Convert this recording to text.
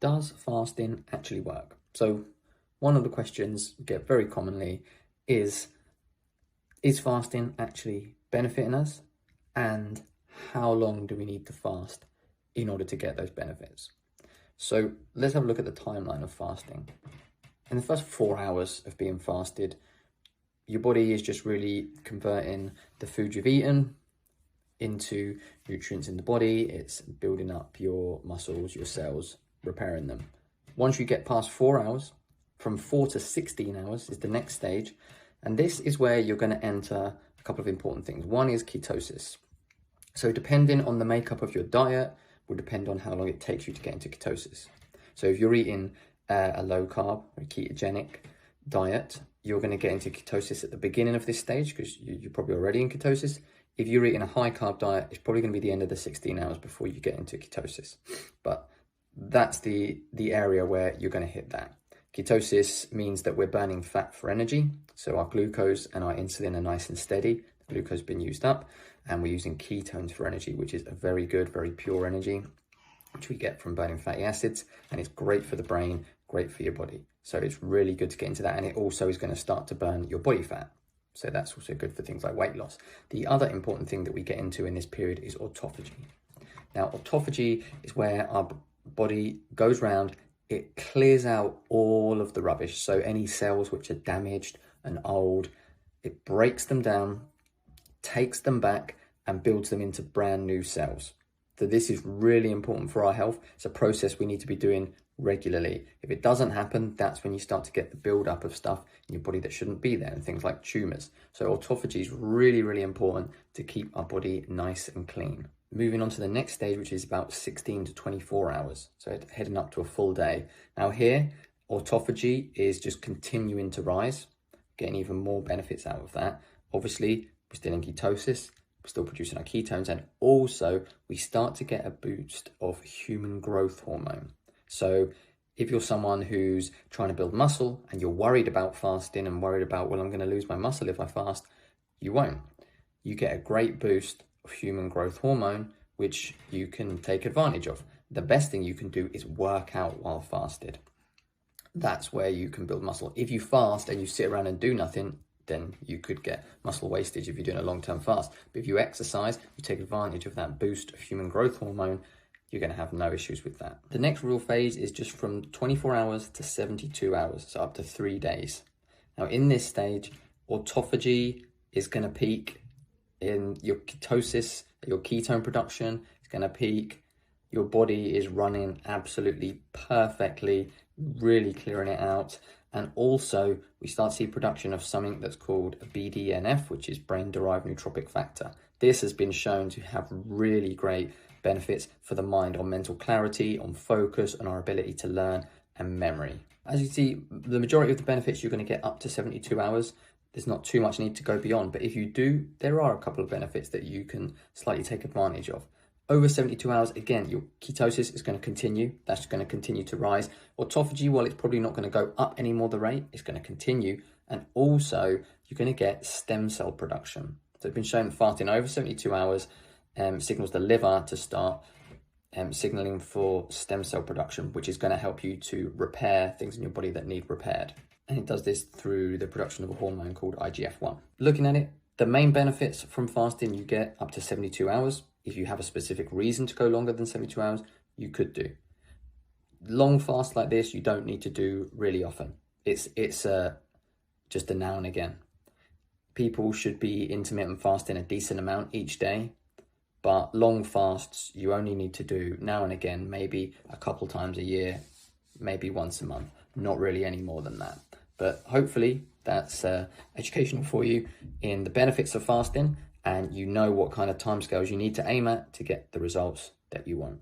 Does fasting actually work? So one of the questions we get very commonly is fasting actually benefiting us? And how long do we need to fast in order to get those benefits? So let's have a look at the timeline of fasting. In the first 4 hours of being fasted, your body is just really converting the food you've eaten into nutrients in the body. It's building up your muscles, your cells, repairing them. Once you get past 4 hours, from 4 to 16 hours is the next stage. And this is where you're going to enter a couple of important things. One is ketosis. So depending on the makeup of your diet will depend on how long it takes you to get into ketosis. So if you're eating a low carb or ketogenic diet, you're going to get into ketosis at the beginning of this stage because you're probably already in ketosis. If you're eating a high carb diet, it's probably going to be the end of the 16 hours before you get into ketosis. But that's the area where you're going to hit that. Ketosis means that we're burning fat for energy. So our glucose and our insulin are nice and steady. The glucose has been used up, and we're using ketones for energy, which is a very good, very pure energy, which we get from burning fatty acids. And it's great for the brain, great for your body. So it's really good to get into that. And it also is going to start to burn your body fat. So that's also good for things like weight loss. The other important thing that we get into in this period is autophagy. Now, autophagy is where our body goes around, it clears out all of the rubbish. So any cells which are damaged and old, it breaks them down, takes them back, and builds them into brand new cells. So this is really important for our health. It's a process we need to be doing regularly. If it doesn't happen, that's when you start to get the build-up of stuff in your body that shouldn't be there, and things like tumors. So autophagy is really, really important to keep our body nice and clean. Moving on to the next stage, which is about 16 to 24 hours. So heading up to a full day. Now here, autophagy is just continuing to rise, getting even more benefits out of that. Obviously, we're still in ketosis, we're still producing our ketones, and also we start to get a boost of human growth hormone. So if you're someone who's trying to build muscle and you're worried about fasting and worried about, well, I'm going to lose my muscle if I fast, you won't. You get a great boost of human growth hormone, which you can take advantage of. The best thing you can do is work out while fasted. That's where you can build muscle. If you fast and you sit around and do nothing, then you could get muscle wastage if you're doing a long-term fast. But if you exercise, you take advantage of that boost of human growth hormone, you're going to have no issues with that. The next real phase is just from 24 hours to 72 hours, so up to 3 days. Now in this stage, autophagy is going to peak in your ketosis, your ketone production is going to peak. Your body is running absolutely perfectly, really clearing it out. And also we start to see production of something that's called BDNF, which is brain-derived nootropic factor. This has been shown to have really great benefits for the mind on mental clarity, on focus, on our ability to learn and memory. As you see, the majority of the benefits you're going to get up to 72 hours. There's not too much need to go beyond, but if you do, there are a couple of benefits that you can slightly take advantage of. Over 72 hours, again, your ketosis is going to continue. That's going to continue to rise. Autophagy, while it's probably not going to go up any more the rate, it's going to continue. And also, you're going to get stem cell production. So it's been shown that fasting over 72 hours signals the liver to start signaling for stem cell production, which is going to help you to repair things in your body that need repaired. And it does this through the production of a hormone called IGF-1. Looking at it, the main benefits from fasting you get up to 72 hours. If you have a specific reason to go longer than 72 hours, you could do. Long fast like this, you don't need to do really often. It's just a now and again. People should be intermittent fasting a decent amount each day, but long fasts you only need to do now and again, maybe a couple times a year, maybe once a month, not really any more than that. But hopefully that's educational for you in the benefits of fasting, and you know what kind of timescales you need to aim at to get the results that you want.